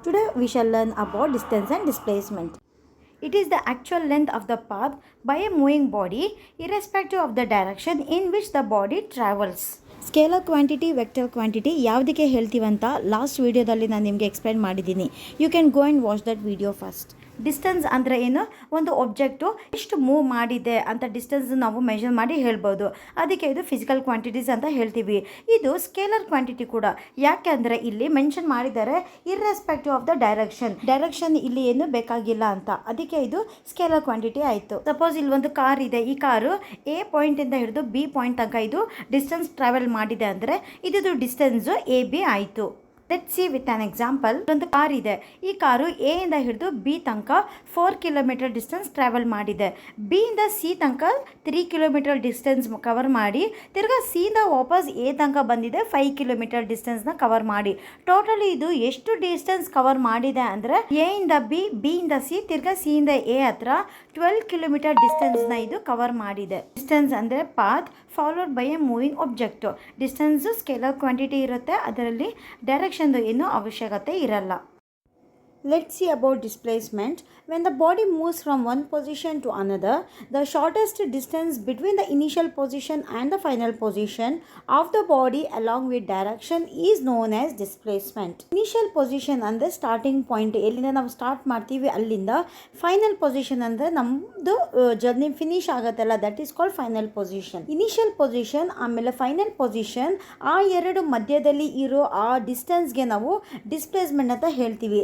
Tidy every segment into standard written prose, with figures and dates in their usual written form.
Today we shall learn about distance and displacement. It is the actual length of the path by a moving body irrespective of the direction in which the body travels. Scalar quantity vector quantity ಯಾವುದಕ್ಕೆ ಹೇಳ್ತೀವಂತ last ವೀಡಿಯೋದಲ್ಲಿ ನಾನು ನಿಮಗೆ explain ಮಾಡಿದ್ದೀನಿ. You can go and watch that video first. Distance ಅಂದರೆ ಏನು? ಒಂದು ಒಬ್ಜೆಕ್ಟು ಎಷ್ಟು ಮೂವ್ ಮಾಡಿದೆ ಅಂತ ಡಿಸ್ಟೆನ್ಸ್ ನಾವು ಮೆಷರ್ ಮಾಡಿ ಹೇಳ್ಬೋದು. ಅದಕ್ಕೆ ಇದು ಫಿಸಿಕಲ್ ಕ್ವಾಂಟಿಟೀಸ್ ಅಂತ ಹೇಳ್ತೀವಿ. ಇದು ಸ್ಕೇಲರ್ ಕ್ವಾಂಟಿಟಿ ಕೂಡ. ಯಾಕೆ ಅಂದರೆ ಇಲ್ಲಿ ಮೆನ್ಷನ್ ಮಾಡಿದ್ದಾರೆ ಇರ್ರೆಸ್ಪೆಕ್ಟಿವ್ ಆಫ್ ದ ಡೈರೆಕ್ಷನ್ ಇಲ್ಲಿ ಏನು ಬೇಕಾಗಿಲ್ಲ ಅಂತ. ಅದಕ್ಕೆ ಇದು ಸ್ಕೇಲರ್ ಕ್ವಾಂಟಿಟಿ ಆಯಿತು. ಸಪೋಸ್ ಇಲ್ಲಿ ಒಂದು ಕಾರ್ ಇದೆ. ಈ ಕಾರು ಎ ಪಾಯಿಂಟಿಂದ ಹಿಡಿದು ಬಿ ಪಾಯಿಂಟ್ ತನಕ ಇದು ಡಿಸ್ಟೆನ್ಸ್ ಟ್ರಾವೆಲ್ ಮಾಡಿದೆ ಅಂದರೆ ಇದು ಡಿಸ್ಟೆನ್ಸು ಎ ಬಿ ಆಯಿತು. Let's see with an example. ಒಂದು ಕಾರ್ ಇದೆ. ಈ ಕಾರು ಎ ಇಂದ ಹಿಡಿದು ಬಿ ತನಕ 4 ಕಿಲೋಮೀಟರ್ ಡಿಸ್ಟೆನ್ಸ್ ಟ್ರಾವೆಲ್ ಮಾಡಿದೆ. ಬಿ ಇಂದ ಸಿ ತನಕ 3 ಕಿಲೋಮೀಟರ್ ಡಿಸ್ಟೆನ್ಸ್ ಕವರ್ ಮಾಡಿ ತಿರ್ಗಾ ಸಿ ಇಂದ ವಾಪಸ್ ಎ ತನಕ ಬಂದಿದೆ 5 ಕಿಲೋಮೀಟರ್ ಡಿಸ್ಟೆನ್ಸ್ನ ಕವರ್ ಮಾಡಿ. ಟೋಟಲಿ ಇದು ಎಷ್ಟು ಡಿಸ್ಟೆನ್ಸ್ ಕವರ್ ಮಾಡಿದೆ ಅಂದರೆ ಎ ಇಂದ ಬಿ, ಬಿ ಇಂದ ಸಿ, ತಿರ್ಗಾ ಸಿ ಇಂದ ಎ ಹತ್ರ 12 ಕಿಲೋಮೀಟರ್ ಡಿಸ್ಟೆನ್ಸ್ನ ಇದು ಕವರ್ ಮಾಡಿದೆ. ಡಿಸ್ಟೆನ್ಸ್ ಅಂದರೆ path followed by A moving object. Distance scalar quantity ಇರುತ್ತೆ, ಅದರಲ್ಲಿ ಡೈರೆಕ್ಷನ್ದು ಏನೂ ಅವಶ್ಯಕತೆ ಇರಲ್ಲ. Let's see about displacement. When the body moves from one position to another, the shortest distance between the initial position and the final position of the body along with direction is known as displacement. Initial position ಅಂದರೆ starting point, ಎಲ್ಲಿಂದ ನಾವು start ಮಾಡ್ತೀವಿ ಅಲ್ಲಿಂದ. Final position ಅಂದರೆ ನಮ್ಮದು journey finish ಆಗುತ್ತಲ್ಲ, that is called final position. Initial position ಆಮೇಲೆ final position, ಆ ಎರಡು ಮಧ್ಯದಲ್ಲಿ ಇರೋ ಆ ಡಿಸ್ಟೆನ್ಸ್ಗೆ ನಾವು ಡಿಸ್ಪ್ಲೇಸ್ಮೆಂಟ್ ಅಂತ ಹೇಳ್ತೀವಿ.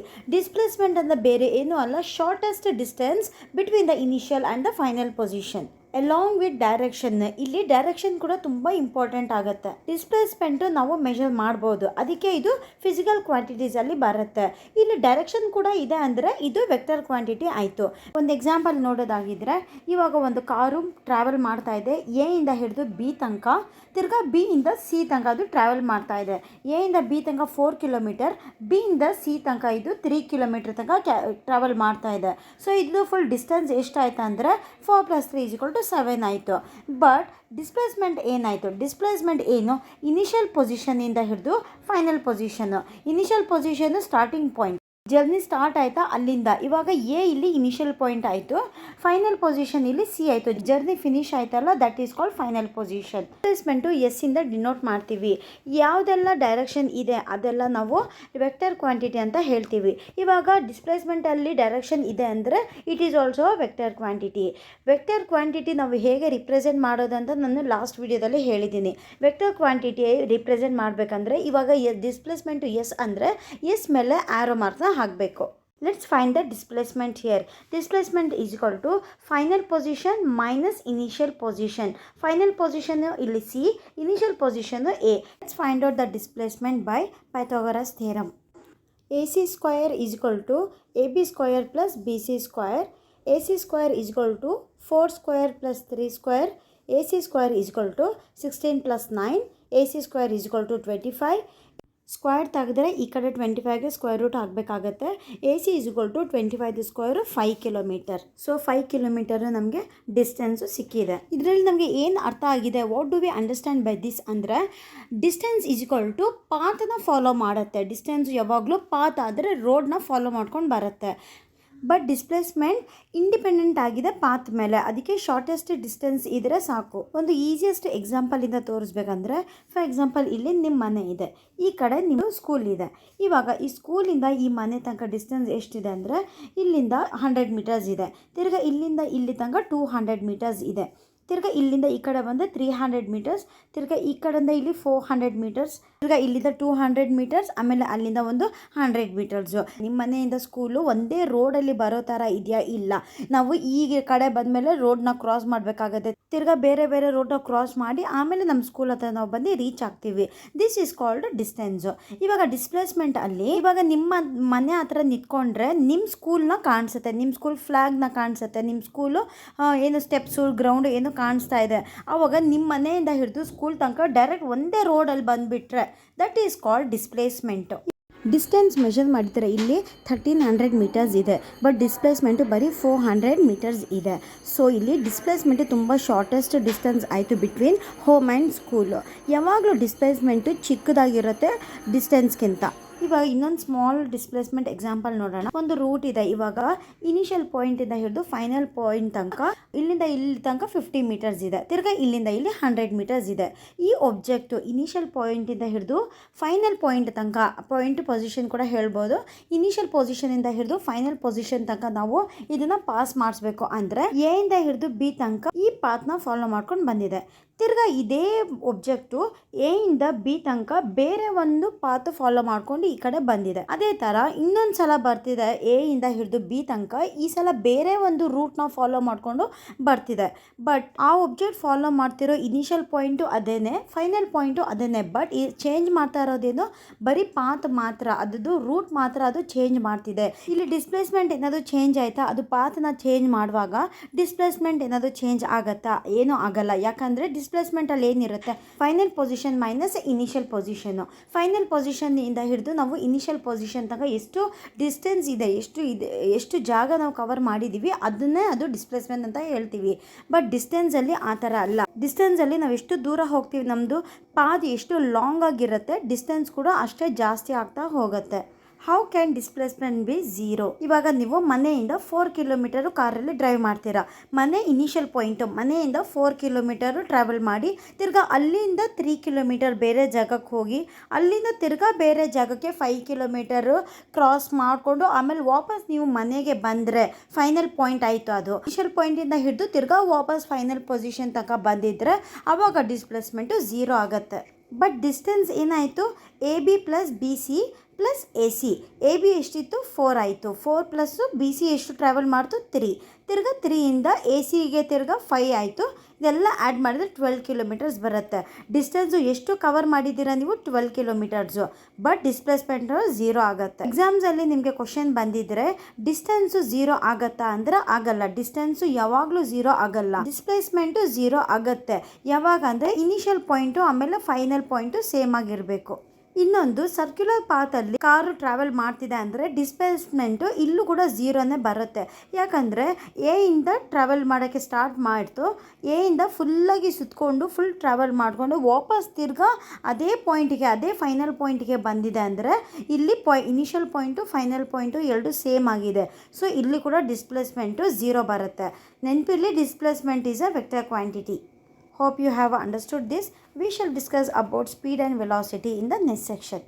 ಡಿಸ್ಪ್ಲೇಸ್ಮೆಂಟ್ ಅಂದರೆ ಬೇರೆ ಏನೂ ಅಲ್ಲ, shortest distance between the initial and the final position along with direction. ಇಲ್ಲಿ ಡೈರೆಕ್ಷನ್ ಕೂಡ ತುಂಬ ಇಂಪಾರ್ಟೆಂಟ್ ಆಗುತ್ತೆ. ಡಿಸ್ಪ್ಲೇಸ್ಮೆಂಟು ನಾವು ಮೆಷರ್ ಮಾಡ್ಬೋದು, ಅದಕ್ಕೆ ಇದು ಫಿಸಿಕಲ್ ಕ್ವಾಂಟಿಟೀಸಲ್ಲಿ ಬರುತ್ತೆ. ಇಲ್ಲಿ ಡೈರೆಕ್ಷನ್ ಕೂಡ ಇದೆ ಅಂದರೆ ಇದು ವೆಕ್ಟರ್ ಕ್ವಾಂಟಿಟಿ ಆಯಿತು. ಒಂದು ಎಕ್ಸಾಂಪಲ್ ನೋಡೋದಾಗಿದ್ದರೆ, ಇವಾಗ ಒಂದು ಕಾರು ಟ್ರಾವೆಲ್ ಮಾಡ್ತಾ ಇದೆ. ಎ ಇಂದ ಹಿಡಿದು ಬಿ ತನಕ, ತಿರ್ಗಾ ಬಿ ಇಂದ ಸಿ ತನಕ ಅದು ಟ್ರಾವೆಲ್ ಮಾಡ್ತಾ ಇದೆ. ಎ ಇಂದ ಬಿ ತನಕ 4 ಕಿಲೋಮೀಟರ್, ಬಿ ಇಂದ ಸಿ ತನಕ ಇದು 3 ಕಿಲೋಮೀಟರ್ ತನಕ ಟ್ರಾವೆಲ್ ಮಾಡ್ತಾ ಇದೆ. ಸೊ ಇದು ಫುಲ್ ಡಿಸ್ಟೆನ್ಸ್ ಎಷ್ಟಾಯ್ತು ಅಂದರೆ 4 + 3 = 7 ಆಯಿತು. ಬಟ್ ಡಿಸ್ಪ್ಲೇಸ್ಮೆಂಟ್ ಏನಾಯಿತು? ಡಿಸ್ಪ್ಲೇಸ್ಮೆಂಟ್ ಏನು? ಇನಿಷಿಯಲ್ ಪೊಸಿಷನಿಂದ ಹಿಡಿದು final position. Initial position starting point, journey start ಆಯಿತಾ ಅಲ್ಲಿಂದ. ಇವಾಗ ಎ ಇಲ್ಲಿ ಇನಿಷಿಯಲ್ ಪಾಯಿಂಟ್ ಆಯಿತು, ಫೈನಲ್ ಪೊಸಿಷನ್ ಇಲ್ಲಿ ಸಿ ಆಯಿತು. ಜರ್ನಿ ಫಿನಿಶ್ ಆಯ್ತಲ್ಲ, that is called final position. Displacement S ಇಂದ ಡಿನೋಟ್ ಮಾಡ್ತೀವಿ. ಯಾವುದೆಲ್ಲ ಡೈರೆಕ್ಷನ್ ಇದೆ ಅದೆಲ್ಲ ನಾವು ವೆಕ್ಟರ್ ಕ್ವಾಂಟಿಟಿ ಅಂತ ಹೇಳ್ತೀವಿ. ಇವಾಗ ಡಿಸ್ಪ್ಲೇಸ್ಮೆಂಟಲ್ಲಿ ಡೈರೆಕ್ಷನ್ ಇದೆ ಅಂದರೆ it is also vector quantity. Vector quantity ನಾವು ಹೇಗೆ ರಿಪ್ರೆಸೆಂಟ್ ಮಾಡೋದಂತ ನಾನು ಲಾಸ್ಟ್ ವಿಡಿಯೋದಲ್ಲಿ ಹೇಳಿದ್ದೀನಿ. ವೆಕ್ಟರ್ ಕ್ವಾಂಟಿಟಿ ರಿಪ್ರೆಸೆಂಟ್ ಮಾಡಬೇಕಂದ್ರೆ ಇವಾಗ ಡಿಸ್ಪ್ಲೇಸ್ಮೆಂಟು ಎಸ್ ಅಂದರೆ ಎಸ್ ಮೇಲೆ ಆ್ಯರೋ ಮಾರ್ಕ್ನ ಹಾಕಬೇಕು. Let's find the displacement here. Displacement is equal to final position minus initial position. Final position illi C, initial position A. Let's find out the displacement by Pythagoras theorem. AC square is equal to AB square plus BC square. AC square is equal to 4 square plus 3 square. AC square is equal to 16 plus 9. AC square is equal to 25. Square ತೆಗೆದ್ರೆ ಈ ಕಡೆ 25ಗೆ square root ಆಗಬೇಕಾಗತ್ತೆ. A C is equal to 25 square 5 kilometre. So 5 kilometre ನಮಗೆ distance ಸಿಕ್ಕಿದೆ. ಇದರಲ್ಲಿ ನಮಗೆ ಏನು ಅರ್ಥ ಆಗಿದೆ, what do we understand by this ಅಂದರೆ ಡಿಸ್ಟೆನ್ಸ್ ಇಸ್ ಈಕ್ವಲ್ ಟು ಪಾತನ್ನ ಫಾಲೋ ಮಾಡುತ್ತೆ. ಡಿಸ್ಟೆನ್ಸ್ ಯಾವಾಗಲೂ ಪಾತ್ ಆದರೆ ರೋಡ್ನ ಫಾಲೋ ಮಾಡ್ಕೊಂಡು ಬರುತ್ತೆ. ಬಟ್ ಡಿಸ್ಪ್ಲೇಸ್ಮೆಂಟ್ ಇಂಡಿಪೆಂಡೆಂಟ್ ಆಗಿದೆ ಪಾತ್ ಮೇಲೆ, ಅದಕ್ಕೆ ಶಾರ್ಟೆಸ್ಟ್ ಡಿಸ್ಟೆನ್ಸ್ ಇದ್ದರೆ ಸಾಕು. ಒಂದು ಈಸಿಯೆಸ್ಟ್ ಎಕ್ಸಾಂಪಲಿಂದ ತೋರಿಸ್ಬೇಕಂದ್ರೆ, ಫಾರ್ ಎಕ್ಸಾಂಪಲ್ ಇಲ್ಲಿ ನಿಮ್ಮ ಮನೆ ಇದೆ, ಈ ಕಡೆ ನಿಮ್ಮ ಸ್ಕೂಲ್ ಇದೆ. ಇವಾಗ ಈ ಸ್ಕೂಲಿಂದ ಈ ಮನೆ ತನಕ ಡಿಸ್ಟೆನ್ಸ್ ಎಷ್ಟಿದೆ ಅಂದರೆ ಇಲ್ಲಿಂದ 100 ಮೀಟರ್ಸ್ ಇದೆ. ತಿರ್ಗಿ ಇಲ್ಲಿಂದ ಇಲ್ಲಿ ತನಕ 200 ಮೀಟರ್ಸ್ ಇದೆ. ತಿರ್ಗಿ ಇಲ್ಲಿಂದ ಈ ಕಡೆ ಬಂದರೆ 300 ಮೀಟರ್ಸ್, ತಿರ್ಗಿ ಈ ಕಡೆಯಿಂದ ಇಲ್ಲಿ 400 ಮೀಟರ್ಸ್, ತಿರ್ಗಿ ಇಲ್ಲಿಂದ 200 ಮೀಟರ್ಸ್, ಆಮೇಲೆ ಅಲ್ಲಿಂದ ಒಂದು 100 ಮೀಟರ್ಸು. ನಿಮ್ಮ ಮನೆಯಿಂದ ಸ್ಕೂಲು ಒಂದೇ ರೋಡಲ್ಲಿ ಬರೋ ಥರ ಇದೆಯಾ? ಇಲ್ಲ. ನಾವು ಈ ಕಡೆ ಬಂದಮೇಲೆ ರೋಡ್ನ ಕ್ರಾಸ್ ಮಾಡಬೇಕಾಗತ್ತೆ. ತಿರ್ಗಿ ಬೇರೆ ಬೇರೆ ರೋಡ್ನ ಕ್ರಾಸ್ ಮಾಡಿ ಆಮೇಲೆ ನಮ್ಮ ಸ್ಕೂಲ್ ಹತ್ರ ನಾವು ಬಂದು ರೀಚ್ ಆಗ್ತೀವಿ. This is called distance. ಇವಾಗ ಡಿಸ್ಪ್ಲೇಸ್ಮೆಂಟ್ ಅಲ್ಲಿ ಇವಾಗ ನಿಮ್ಮ ಮನೆ ಹತ್ರ ನಿಂತ್ಕೊಂಡ್ರೆ ನಿಮ್ಮ ಸ್ಕೂಲ್ನ ಕಾಣಿಸುತ್ತೆ, ನಿಮ್ಮ ಸ್ಕೂಲ್ ಫ್ಲಾಗ್ನ ಕಾಣಿಸುತ್ತೆ, ನಿಮ್ಮ ಸ್ಕೂಲು ಏನು ಸ್ಟೆಪ್ಸು ಗ್ರೌಂಡ್ ಏನು ಕಾಣಿಸ್ತಾ ಇದೆ. ಆವಾಗ ನಿಮ್ಮ ಮನೆಯಿಂದ ಹಿಡಿದು ಸ್ಕೂಲ್ ತನಕ ಡೈರೆಕ್ಟ್ ಒಂದೇ ರೋಡಲ್ಲಿ ಬಂದುಬಿಟ್ರೆ that is called displacement. Distance measure ಮಾಡಿದರೆ ಇಲ್ಲಿ 1300 ಮೀಟರ್ಸ್ ಇದೆ, ಬಟ್ ಡಿಸ್ಪ್ಲೇಸ್ಮೆಂಟು ಬರೀ 400 ಮೀಟರ್ಸ್ ಇದೆ. ಸೊ ಇಲ್ಲಿ ಡಿಸ್ಪ್ಲೇಸ್ಮೆಂಟು ತುಂಬ ಶಾರ್ಟೆಸ್ಟ್ ಡಿಸ್ಟೆನ್ಸ್ ಆಯಿತು ಬಿಟ್ವೀನ್ ಹೋಮ್ ಆ್ಯಂಡ್ ಸ್ಕೂಲು. ಯಾವಾಗಲೂ ಡಿಸ್ಪ್ಲೇಸ್ಮೆಂಟು ಚಿಕ್ಕದಾಗಿರುತ್ತೆ ಡಿಸ್ಟೆನ್ಸ್ಗಿಂತ. ಇವಾಗ ಇನ್ನೊಂದು ಸ್ಮಾಲ್ ಡಿಸ್ಪ್ಲೇಸ್ಮೆಂಟ್ ಎಕ್ಸಾಂಪಲ್ ನೋಡೋಣ. ಒಂದು ರೂಟ್ ಇದೆ. ಇವಾಗ ಇನಿಷಿಯಲ್ ಪಾಯಿಂಟ್ ಇಂದ ಹಿಡಿದು ಫೈನಲ್ ಪಾಯಿಂಟ್ ತನಕ ಇಲ್ಲಿಂದ ಇಲ್ಲಿ ತನಕ 50 ಮೀಟರ್ಸ್ ಇದೆ. ತಿರ್ಗಾ ಇಲ್ಲಿಂದ ಇಲ್ಲಿ 100 ಮೀಟರ್ಸ್ ಇದೆ. ಈ ಒಬ್ಜೆಕ್ಟ್ ಇನಿಷಿಯಲ್ ಪಾಯಿಂಟ್ ಇಂದ ಹಿಡಿದು ಫೈನಲ್ ಪಾಯಿಂಟ್ ತನಕ, ಪಾಯಿಂಟ್ ಪೊಸಿಷನ್ ಕೂಡ ಹೇಳ್ಬೋದು, ಇನಿಷಿಯಲ್ ಪೊಸಿಷನ್ ಇಂದ ಹಿಡಿದು ಫೈನಲ್ ಪೊಸಿಷನ್ ತನಕ ನಾವು ಇದನ್ನ ಪಾಸ್ ಮಾಡಿಸ್ಬೇಕು. ಅಂದ್ರೆ ಎ ಇಂದ ಹಿಡಿದು ಬಿ ತನಕ ಈ ಪಾತ್ ನ ಫಾಲೋ ಮಾಡ್ಕೊಂಡು ಬಂದಿದೆ. ತಿರ್ಗಾ ಇದೇ ಒಬ್ಜೆಕ್ಟು ಎ ಇಂದ ಬಿ ತನಕ ಬೇರೆ ಒಂದು ಪಾತ್ ಫಾಲೋ ಮಾಡ್ಕೊಂಡು ಈ ಕಡೆ ಬಂದಿದೆ. ಅದೇ ತರ ಇನ್ನೊಂದು ಸಲ ಬರ್ತಿದೆ ಎ ಇಂದ ಹಿಡಿದು ಬಿ ತನಕ. ಈ ಸಲ ಬೇರೆ ಒಂದು ರೂಟ್ ನ ಫಾಲೋ ಮಾಡ್ಕೊಂಡು ಬರ್ತಿದೆ. ಬಟ್ ಆ ಒಬ್ಜೆಕ್ಟ್ ಫಾಲೋ ಮಾಡ್ತಿರೋ ಇನಿಷಿಯಲ್ ಪಾಯಿಂಟು ಅದೇನೆ, ಫೈನಲ್ ಪಾಯಿಂಟು ಅದೇನೆ. ಬಟ್ ಈ ಚೇಂಜ್ ಮಾಡ್ತಾ ಇರೋದೇನು ಬರೀ ಪಾತ್ ಮಾತ್ರ, ಅದದ್ದು ರೂಟ್ ಮಾತ್ರ ಅದು ಚೇಂಜ್ ಮಾಡ್ತಿದೆ. ಇಲ್ಲಿ ಡಿಸ್ಪ್ಲೇಸ್ಮೆಂಟ್ ಏನಾದ್ರು ಚೇಂಜ್ ಆಯ್ತಾ? ಅದು ಪಾತ್ ನ ಚೇಂಜ್ ಮಾಡುವಾಗ ಡಿಸ್ಪ್ಲೇಸ್ಮೆಂಟ್ ಏನಾದ್ರು ಚೇಂಜ್ ಆಗತ್ತಾ? ಏನೂ ಆಗಲ್ಲ. ಯಾಕಂದ್ರೆ ಡಿಸ್ಪ್ಲೇಸ್ಮೆಂಟ್ ಅಲ್ಲಿ ಏನಿರುತ್ತೆ, final position minus initial position. Final position ಇಂದ ಹಿಡಿದು ನಾವು ಇನಿಷಿಯಲ್ ಪೊಸಿಷನ್ ತನಕ ಎಷ್ಟು ಡಿಸ್ಟೆನ್ಸ್ ಇದೆ, ಎಷ್ಟು ಜಾಗ ನಾವು ಕವರ್ ಮಾಡಿದೀವಿ ಅದನ್ನೇ ಅದು ಡಿಸ್ಪ್ಲೇಸ್ಮೆಂಟ್ ಅಂತ ಹೇಳ್ತೀವಿ. ಬಟ್ ಡಿಸ್ಟೆನ್ಸ್ ಅಲ್ಲಿ ಆ ಥರ ಅಲ್ಲ. ಡಿಸ್ಟೆನ್ಸ್ ಅಲ್ಲಿ ನಾವು ಎಷ್ಟು ದೂರ ಹೋಗ್ತೀವಿ, ನಮ್ಮದು ಪಾತ್ ಎಷ್ಟು ಲಾಂಗ್ ಆಗಿರುತ್ತೆ, ಡಿಸ್ಟೆನ್ಸ್ ಕೂಡ ಅಷ್ಟೇ ಜಾಸ್ತಿ ಆಗ್ತಾ ಹೋಗುತ್ತೆ. How can displacement B zero? ಇವಾಗ ನೀವು ಮನೆಯಿಂದ 4 ಕಿಲೋಮೀಟರ್ ಕಾರಲ್ಲಿ ಡ್ರೈವ್ ಮಾಡ್ತೀರಾ. ಮನೆ ಇನಿಷಿಯಲ್ ಪಾಯಿಂಟು, ಮನೆಯಿಂದ 4 ಕಿಲೋಮೀಟರ್ ಟ್ರಾವೆಲ್ ಮಾಡಿ ತಿರ್ಗಾ ಅಲ್ಲಿಂದ 3 ಕಿಲೋಮೀಟರ್ ಬೇರೆ ಜಾಗಕ್ಕೆ ಹೋಗಿ, ಅಲ್ಲಿಂದ ತಿರ್ಗಾ ಬೇರೆ ಜಾಗಕ್ಕೆ 5 ಕಿಲೋಮೀಟರ್ ಕ್ರಾಸ್ ಮಾಡಿಕೊಂಡು ಆಮೇಲೆ ವಾಪಸ್ ನೀವು ಮನೆಗೆ ಬಂದರೆ ಫೈನಲ್ ಪಾಯಿಂಟ್ ಆಯಿತು. ಅದು ಇನಿಷಿಯಲ್ ಪಾಯಿಂಟಿಂದ ಹಿಡಿದು ತಿರ್ಗಾ ವಾಪಸ್ ಫೈನಲ್ ಪೊಸಿಷನ್ ತನಕ ಬಂದಿದ್ದರೆ ಆವಾಗ ಡಿಸ್ಪ್ಲೇಸ್ಮೆಂಟು ಝೀರೋ ಆಗುತ್ತೆ. ಬಟ್ ಡಿಸ್ಟೆನ್ಸ್ ಏನಾಯಿತು? A B plus B C plus A C. A B ಎಷ್ಟಿತ್ತು? 4 ಆಯಿತು. 4 ಪ್ಲಸ್ಸು ಬಿ ಸಿ ಎಷ್ಟು ಟ್ರಾವೆಲ್ ಮಾಡ್ತು? 3. ತಿರ್ಗಾ 3ಇಂದ ಎ ಸಿಗೆ ತಿರ್ಗಾ 5 ಆಯಿತು. ಇದೆಲ್ಲ ಆ್ಯಡ್ ಮಾಡಿದ್ರೆ 12 ಕಿಲೋಮೀಟರ್ಸ್ ಬರುತ್ತೆ. ಡಿಸ್ಟೆನ್ಸು ಎಷ್ಟು ಕವರ್ ಮಾಡಿದ್ದೀರಾ ನೀವು? 12 ಕಿಲೋಮೀಟರ್ಸು. ಬಟ್ ಡಿಸ್ಪ್ಲೇಸ್ಮೆಂಟ್ ಝೀರೋ ಆಗುತ್ತೆ. ಎಕ್ಸಾಮ್ಸಲ್ಲಿ ನಿಮಗೆ ಕ್ವಶನ್ ಬಂದಿದ್ರೆ ಡಿಸ್ಟೆನ್ಸು ಝೀರೋ ಆಗತ್ತಾ ಅಂದ್ರೆ ಆಗಲ್ಲ. ಡಿಸ್ಟೆನ್ಸು ಯಾವಾಗಲೂ ಝೀರೋ ಆಗಲ್ಲ. ಡಿಸ್ಪ್ಲೇಸ್ಮೆಂಟು ಝೀರೋ ಆಗುತ್ತೆ. ಯಾವಾಗ ಅಂದರೆ ಇನಿಷಿಯಲ್ ಪಾಯಿಂಟು ಆಮೇಲೆ ಫೈನಲ್ ಪಾಯಿಂಟು ಸೇಮ್ ಆಗಿರಬೇಕು. ಇನ್ನೊಂದು ಸರ್ಕ್ಯುಲರ್ ಪಾತಲ್ಲಿ ಕಾರು ಟ್ರಾವೆಲ್ ಮಾಡ್ತಿದೆ ಅಂದರೆ ಡಿಸ್ಪ್ಲೇಸ್ಮೆಂಟು ಇಲ್ಲೂ ಕೂಡ ಝೀರೋನೇ ಬರುತ್ತೆ. ಯಾಕಂದರೆ ಎ ಇಂದ ಟ್ರಾವೆಲ್ ಮಾಡೋಕ್ಕೆ ಸ್ಟಾರ್ಟ್ ಮಾಡ್ತು, ಎ ಇಂದ ಫುಲ್ಲಾಗಿ ಸುತ್ತಕೊಂಡು ಫುಲ್ ಟ್ರಾವೆಲ್ ಮಾಡಿಕೊಂಡು ವಾಪಸ್ ತಿರ್ಗಾ ಅದೇ ಪಾಯಿಂಟಿಗೆ, ಅದೇ ಫೈನಲ್ ಪಾಯಿಂಟಿಗೆ ಬಂದಿದೆ ಅಂದರೆ ಇಲ್ಲಿ ಇನಿಷಿಯಲ್ ಪಾಯಿಂಟು ಫೈನಲ್ ಪಾಯಿಂಟು ಎರಡು ಸೇಮ್ ಆಗಿದೆ. ಸೊ ಇಲ್ಲಿ ಕೂಡ ಡಿಸ್ಪ್ಲೇಸ್ಮೆಂಟು ಝೀರೋ ಬರುತ್ತೆ. ನೆನಪಿರಲಿ, displacement is a vector quantity. Hope you have understood this. We shall discuss about speed and velocity in the next section.